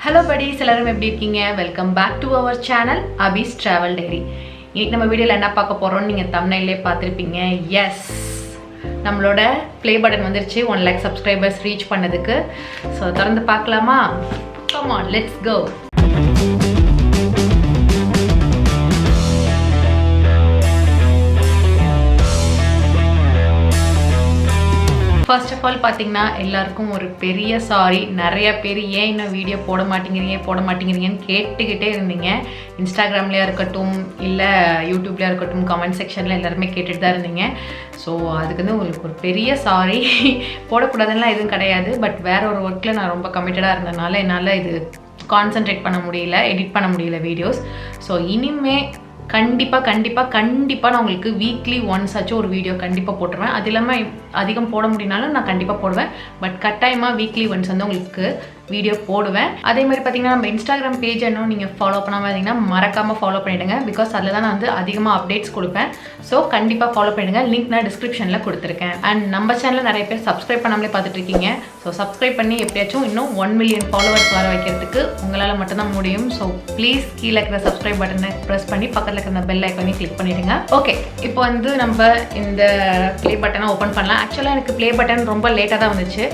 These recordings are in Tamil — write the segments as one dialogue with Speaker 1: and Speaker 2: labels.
Speaker 1: Hello buddies, எல்லாரும் எப்படி இருக்கீங்க? Welcome back to our channel Abhi's Travel Diary. இன்னைக்கு நம்ம வீடியோல என்ன பார்க்க போறோம்னு நீங்க thumbnail-லே பார்த்திருப்பீங்க. Yes. நம்மளோட play button வந்துருச்சு 1 lakh subscribers reach பண்ணதுக்கு. So தொடர்ந்து பார்க்கலாமா? Come on, let's go. First of all பாத்தீங்கன்னா எல்லாருக்கும் ஒரு பெரிய சாரி. நிறைய பேர் ஏன் இன்னும் வீடியோ போட மாட்டேங்கிறீங்கன்னு கேட்டுக்கிட்டே இருந்தீங்க. இன்ஸ்டாகிராம்லயா இருக்கட்டும் இல்லை யூடியூப்லயா இருக்கட்டும் கமெண்ட் செக்ஷனில் எல்லாருமே கேட்டுட்டு தான் இருந்தீங்க. ஸோ அதுக்கு வந்து உங்களுக்கு ஒரு பெரிய சாரி. போடக்கூடாதுன்னா எதுவும் கிடையாது. பட் வேற ஒரு ஒர்க்கில் நான் ரொம்ப கமிட்டடாக இருந்ததுனால என்னால் இது கான்சென்ட்ரேட் பண்ண முடியல, எடிட் பண்ண முடியல வீடியோஸ். ஸோ இனிமே கண்டிப்பாக நான் உங்களுக்கு வீக்லி ஒன்ஸ் ஆச்சும் ஒரு வீடியோ கண்டிப்பாக போட்டுருவேன். அது இல்லாமல் அதிகம் போட முடியினாலும் நான் கண்டிப்பாக போடுவேன். பட் கட்டாயமாக வீக்லி ஒன்ஸ் வந்து உங்களுக்கு வீடியோ போடுவேன். அதே மாதிரி பார்த்தீங்கன்னா நம்ம இன்ஸ்டாகிராம் பேஜ் இன்னும் நீங்கள் ஃபாலோ பண்ணாமல் இருந்தீங்கன்னா மறக்காமல் ஃபாலோ பண்ணிவிடுங்க. பிகாஸ் அதில் தான் நான் வந்து அதிகமாக அப்டேட்ஸ் கொடுப்பேன். ஸோ கண்டிப்பாக ஃபாலோ பண்ணிடுங்க. லிங்க் நான் டிஸ்கிரிப்ஷனில் கொடுத்துருக்கேன். அண்ட் நம்ம சேனலில் நிறைய பேர் சப்ஸ்கிரைப் பண்ணாமலே பார்த்துட்டு இருக்கீங்க. ஸோ சப்ஸ்கிரைப் பண்ணி எப்படியாச்சும் இன்னும் 1 million ஃபாலோவர்ஸ் வர வைக்கிறதுக்கு உங்களால் மட்டும்தான் முடியும். ஸோ ப்ளீஸ் கீழே இருக்கிற சப்ஸ்கிரைப் பட்டனை ப்ரெஸ் பண்ணி பக்கத்தில் இருக்கிற பெல் ஐக்கானே கிளிக் பண்ணிவிடுங்க. ஓகே, இப்போ வந்து நம்ம இந்த ப்ளே பட்டனை ஓப்பன் பண்ணலாம். ஆக்சுவலாக எனக்கு ப்ளே பட்டன் ரொம்ப லேட்டாக தான் வந்துச்சு.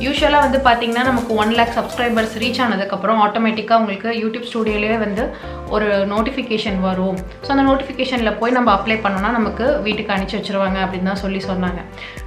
Speaker 1: யூஸ்வலாக வந்து பார்த்தீங்கன்னா நமக்கு 1 lakh சப்ஸ்கிரைபர்ஸ் ரீச் ஆனதுக்கப்புறம் ஆட்டோமேட்டிக்காக உங்களுக்கு யூடியூப் ஸ்டூடியோலேயே வந்து ஒரு நோட்டிஃபிகேஷன் வரும். ஸோ அந்த நோட்டிஃபிகேஷனில் போய் நம்ம அப்ளை பண்ணோன்னா நமக்கு வீட்டுக்கு அனுப்பிச்சி வச்சுருவாங்க அப்படின்னு தான் சொன்னாங்க.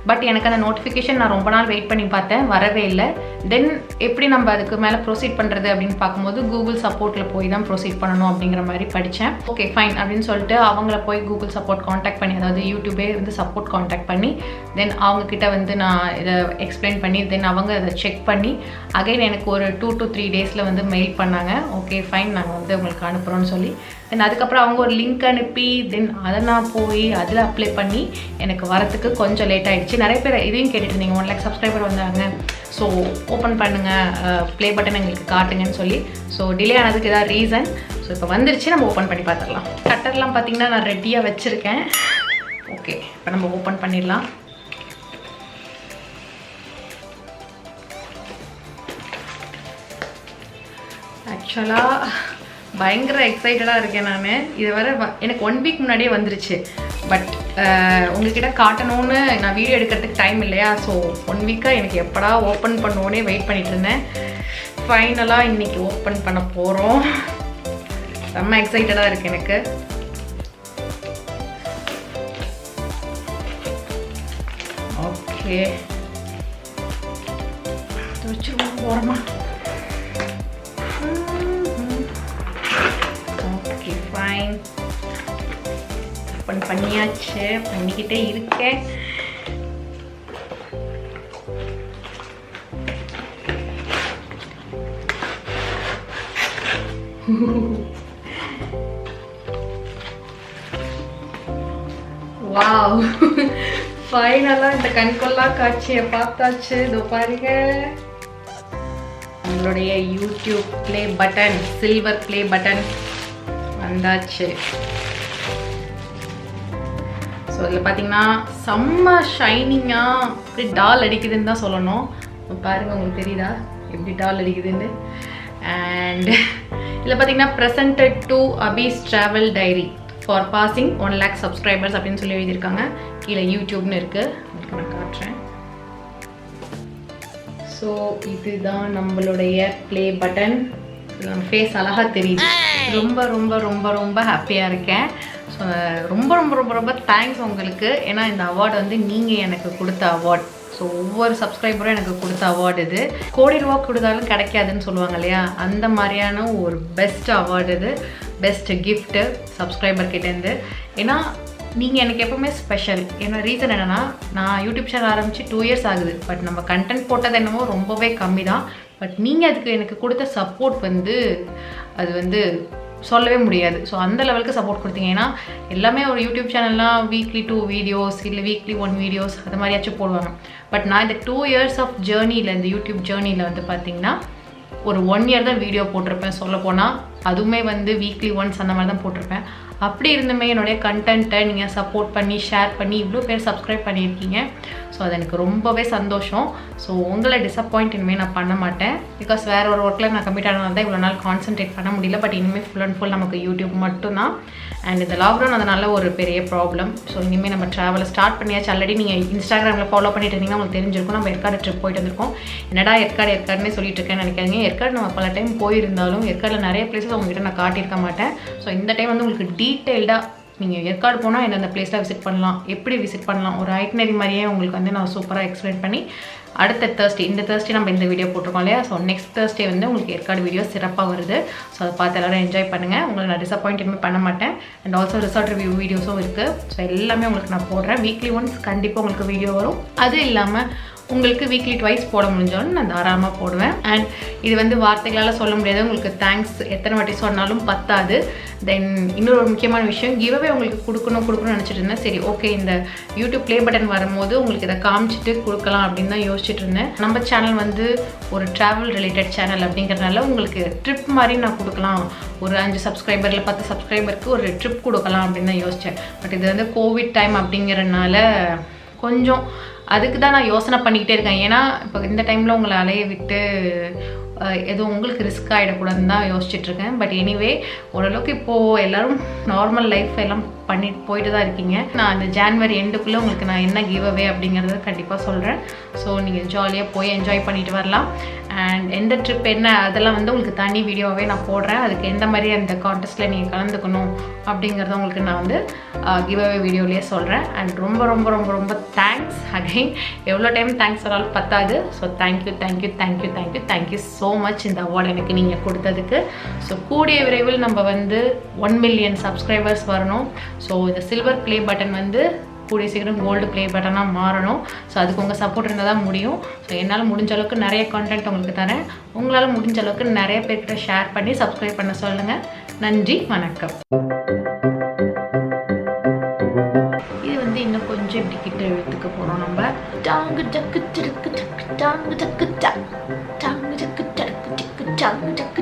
Speaker 1: பட் எனக்கு அந்த நோட்டிஃபிகேஷன் நான் ரொம்ப நாள் வெயிட் பண்ணி பார்த்தேன், வரவே இல்லை. தென் எப்படி நம்ம அதுக்கு மேலே ப்ரொசீட் பண்ணுறது அப்படின்னு பார்க்கும்போது கூகுள் சப்போர்ட்டில் போய் தான் ப்ரொசீட் பண்ணணும் அப்படிங்கிற மாதிரி படித்தேன். ஓகே ஃபைன் அப்படின்னு சொல்லிட்டு அவங்கள போய் கூகுள் சப்போர்ட் காண்டாக்ட் பண்ணி, அதாவது யூடியூபே வந்து சப்போர்ட் காண்டாக்ட் பண்ணி தென் அவங்கக்கிட்ட வந்து நான் இதை எக்ஸ்பிளைன் பண்ணி தென் அவங்க அதை செக் பண்ணி அகைன் எனக்கு ஒரு 2 to 3 டேஸில் வந்து மெயில் பண்ணாங்க. ஓகே ஃபைன், நாங்கள் வந்து உங்களுக்கு அனுப்புகிறோன்னு சொல்லி தென் அதுக்கப்புறம் அவங்க ஒரு லிங்க் அனுப்பி தென் அதை நான் போய் அதில் அப்ளை பண்ணி எனக்கு வரத்துக்கு கொஞ்சம் லேட் ஆகிடுச்சு. நிறைய பேர் இதையும் கேட்டுட்டு இருந்தீங்க, 1 lakh சப்ஸ்கிரைபர் வந்தாங்க, ஸோ ஓப்பன் பண்ணுங்கள், ப்ளே பட்டன் எங்களுக்கு காட்டுங்கன்னு சொல்லி. ஸோ டிலே ஆனதுக்கு ஏதாவது ரீசன். ஸோ இப்போ வந்துருச்சு, நம்ம ஓப்பன் பண்ணி பார்த்துடலாம். கட்டர்லாம் பார்த்தீங்கன்னா நான் ரெடியாக வச்சுருக்கேன். ஓகே, இப்போ நம்ம ஓப்பன் பண்ணிடலாம். ஆக்சுவலாக பயங்கர எக்ஸைட்டடாக இருக்கேன் நான். இது வர எனக்கு 1 week முன்னாடியே வந்துருச்சு. பட் உங்ககிட்ட காட்டணும்னு நான் வீடியோ எடுக்கிறதுக்கு டைம் இல்லையா. ஸோ 1 week-ஆக எனக்கு எப்படா ஓப்பன் பண்ணுவோன்னே வெயிட் பண்ணிகிட்டு இருந்தேன். ஃபைனலாக இன்றைக்கி ஓப்பன் பண்ண போகிறோம். செம்ம எக்ஸைட்டடாக இருக்குது எனக்கு. ஓகே வச்சுருவோம் போகிறோமா. ஓகே ஃபைன், ஓப்பன் பண்ணியாச்சு, பண்ணிக்கிட்டே இருக்கேன். வாவ், ஃபைனலாக இந்த கண்கொள்ளா காட்சியை பார்த்தாச்சு. இதோ பாருங்க, நம்மளுடைய YouTube play button, silver play button வந்தாச்சு. ஸோ இதில் பார்த்தீங்கன்னா செம்ம ஷைனிங்காக இப்படி டால் அடிக்குதுன்னு தான் சொல்லணும். பாருங்கள், உங்களுக்கு தெரியுதா எப்படி டால் அடிக்குதுன்னு. அண்ட் இதில் பார்த்தீங்கன்னா presented to Abi's travel diary for passing 1 lakh subscribers அப்படின்னு சொல்லி எழுதியிருக்காங்க. கீழே யூடியூப்னு இருக்குது, உங்களுக்கு நான் காட்டுறேன். ஸோ இதுதான் நம்மளுடைய ப்ளே பட்டன். நம்ம ஃபேஸ் அழகாக தெரியுது. ரொம்ப ரொம்ப ரொம்ப ரொம்ப ஹாப்பியாக இருக்கேன். ஸோ ரொம்ப ரொம்ப ரொம்ப ரொம்ப தேங்க்ஸ் உங்களுக்கு. ஏன்னா இந்த அவார்டு வந்து நீங்கள் எனக்கு கொடுத்த அவார்ட். ஸோ ஒவ்வொரு சப்ஸ்கிரைபரும் எனக்கு கொடுத்த அவார்டு இது. ₹1 கோடி கொடுத்தாலும் கிடைக்காதுன்னு சொல்லுவாங்க இல்லையா, அந்த மாதிரியான ஒரு பெஸ்ட் அவார்டு இது, பெஸ்ட் கிஃப்ட்டு சப்ஸ்கிரைபர்கிட்டேருந்து. ஏன்னா நீங்கள் எனக்கு எப்போவுமே ஸ்பெஷல். ஏன்னா ரீசன் என்னென்னா, நான் யூடியூப் சேனல் ஆரம்பித்து 2 years ஆகுது. பட் நம்ம கண்டென்ட் போட்டது என்னமோ ரொம்பவே கம்மி தான். பட் நீங்கள் அதுக்கு எனக்கு கொடுத்த சப்போர்ட் வந்து அது வந்து சொல்லவே முடியாது. ஸோ அந்த லெவலுக்கு சப்போர்ட் கொடுத்தீங்க. ஏன்னா எல்லாமே ஒரு யூடியூப் சேனல்லாம் வீக்லி 2 வீடியோஸ் இல்லை வீக்லி 1 வீடியோஸ் அது மாதிரியாச்சும் போடுவாங்க. பட் நான் இந்த 2 years ஆஃப் ஜேர்னியில், இந்த யூடியூப் ஜேர்னியில் வந்து பார்த்திங்கன்னா ஒரு 1 year தான் வீடியோ போட்டிருப்பேன். சொல்லப்போனால் அதுவுமே வந்து வீக்லி ஒன்ஸ் அந்த மாதிரி தான் போட்டிருப்பேன். அப்படி இருந்துமே என்னுடைய கண்டென்ட்டை நீங்கள் சப்போர்ட் பண்ணி ஷேர் பண்ணி இவ்வளோ பேர் சப்ஸ்கிரைப் பண்ணியிருக்கீங்க. ஸோ அது எனக்கு ரொம்பவே சந்தோஷம். ஸோ உங்களை டிசப்பாயிண்ட் இனிமேல் நான் பண்ண மாட்டேன். பிகாஸ் வேறு ஒரு ஒர்க்கில் நான் கம்மிட் ஆனதால் தான் இவ்வளோ நாள் கான்சன்ட்ரேட் பண்ண முடியல. பட் இனிமேல் ஃபுல் அண்ட் ஃபுல் நமக்கு யூடியூப் மட்டும்தான். அண்ட் இந்த லாக்டவுன் அதனால ஒரு பெரிய ப்ராப்ளம். ஸோ இனிமேல் நம்ம ட்ராவலை ஸ்டார்ட் பண்ணியாச்சு. ஆல்ரெடி நீங்கள் இன்ஸ்டாகிராமில் ஃபாலோ பண்ணிட்டு இருந்தீங்கன்னா உங்களுக்கு தெரிஞ்சிருக்கும். நம்ம ஏற்காடு ட்ரிப் போயிட்டு வந்திருக்கோம். என்னடா ஏற்காடுன்னே சொல்லிட்டு இருக்கேன்னு நினைக்காதீங்க. ஏற்காடு நம்ம பல டைம் போயிருந்தாலும் ஏற்காடில் நிறைய பிளேஸஸ் உங்ககிட்ட நான் காட்டியிருக்க மாட்டேன். ஸோ இந்த டைம் வந்து உங்களுக்கு டீட்டெயில்டாக நீங்கள் ஏற்காடு போனால் எந்தெந்த பிளேஸில் விசிட் பண்ணலாம், எப்படி விசிட் பண்ணலாம், ஒரு ஐட்னரி மாதிரியே உங்களுக்கு வந்து நான் சூப்பராக எக்ஸ்பிளைன் பண்ணி அடுத்த தேர்ஸ்டே, இந்த தேர்ஸ்டே நம்ம இந்த வீடியோ போட்டிருக்கோம் இல்லையா. ஸோ நெக்ஸ்ட் தேர்ஸ்டே வந்து உங்களுக்கு ஏற்காடு வீடியோ சிறப்பாக வருது. ஸோ அதை பார்த்து எல்லோரும் என்ஜாய் பண்ணுங்கள். உங்களை நான் டிசப்பாயின்ட்டுமே பண்ண மாட்டேன். அண்ட் ஆல்சோ ரிசார்ட் ரிவ்யூ வீடியோஸும் இருக்குது. ஸோ எல்லாமே உங்களுக்கு நான் போடுறேன். வீக்லி ஒன்ஸ் கண்டிப்பாக உங்களுக்கு வீடியோ வரும். அது இல்லாமல் உங்களுக்கு வீக்லி ட்வைஸ் போட முடிஞ்சாலும் நான் தாராளமாக போடுவேன். அண்ட் இது வந்து வார்த்தைகளால் சொல்ல முடியாது. உங்களுக்கு தேங்க்ஸ் எத்தனை வாட்டி சொன்னாலும் பத்தாது. தென் இன்னொரு முக்கியமான விஷயம், கிவ்அவே உங்களுக்கு கொடுக்கணும்னு நினச்சிட்டு இருந்தேன். சரி ஓகே, இந்த யூடியூப் ப்ளே பட்டன் வரும்போது உங்களுக்கு இதை காமிச்சிட்டு கொடுக்கலாம் அப்படின்னு தான் யோசிச்சுட்டு இருந்தேன். நம்ம சேனல் வந்து ஒரு ட்ராவல் ரிலேட்டட் சேனல் அப்படிங்கிறதுனால உங்களுக்கு ட்ரிப் மாதிரி நான் கொடுக்கலாம். ஒரு 5 சப்ஸ்கிரைபர் இல்லை 10 சப்ஸ்கிரைபருக்கு ஒரு ட்ரிப் கொடுக்கலாம் அப்படின்னு தான் யோசித்தேன். பட் இது வந்து கோவிட் டைம் அப்படிங்கிறதுனால கொஞ்சம் அதுக்கு தான் நான் யோசனை பண்ணிக்கிட்டே இருக்கேன். ஏன்னா இப்போ இந்த டைமில் உங்களை அலைய விட்டு எதுவும் உங்களுக்கு ரிஸ்க் ஆகிடக்கூடாதுன்னு தான் யோசிச்சுட்ருக்கேன். பட் எனிவே ஓரளவுக்கு இப்போது எல்லோரும் நார்மல் லைஃப் எல்லாம் பண்ணிட்டு போயிட்டு தான் இருக்கீங்க. நான் இந்த ஜான்வரி எண்டுக்குள்ளே உங்களுக்கு நான் என்ன கிவ்அவே அப்படிங்கிறத கண்டிப்பாக சொல்கிறேன். ஸோ நீங்கள் ஜாலியாக போய் என்ஜாய் பண்ணிட்டு வரலாம். அண்ட் எந்த ட்ரிப் என்ன அதெல்லாம் வந்து உங்களுக்கு தனி வீடியோவே நான் போடுறேன். அதுக்கு எந்த மாதிரி அந்த கான்டெஸ்ட்டில் நீங்கள் கலந்துக்கணும் அப்படிங்கிறத உங்களுக்கு நான் வந்து கிவ்அவே வீடியோலேயே சொல்கிறேன். அண்ட் ரொம்ப ரொம்ப ரொம்ப ரொம்ப தேங்க்ஸ் அகைன். எவ்வளோ டைம் தேங்க்ஸ் சொன்னாலும் பத்தாது. ஸோ தேங்க்யூ ஸோ மச் இந்த அவார்டு எனக்கு நீங்கள் கொடுத்ததுக்கு. ஸோ கூடிய விரைவில் நம்ம வந்து 1 மில்லியன் சப்ஸ்கிரைபர்ஸ் வரணும். ஸோ இந்த சில்வர் ப்ளே பட்டன் வந்து கூடிய சீக்கிரம் கோல்டு ப்ளே பட்டனாக மாறணும். ஸோ அதுக்கு உங்கள் சப்போர்ட் இருந்தால் தான் முடியும். ஸோ என்னால் முடிஞ்ச அளவுக்கு நிறைய கான்டென்ட் உங்களுக்கு தரேன். உங்களால் முடிஞ்ச அளவுக்கு நிறைய பேர்கிட்ட ஷேர் பண்ணி சப்ஸ்கிரைப் பண்ண சொல்லுங்கள். நன்றி, வணக்கம். இது வந்து இன்னும் கொஞ்சம் இப்படி கிட்ட எழுத்துக்க போகிறோம். நம்ம டாங்கு டக்கு டக்கு டக்கு டாங்கு டக்கு டக்கு டாங்கு டக்கு டக்கு டக்கு டாங்கு டக்கு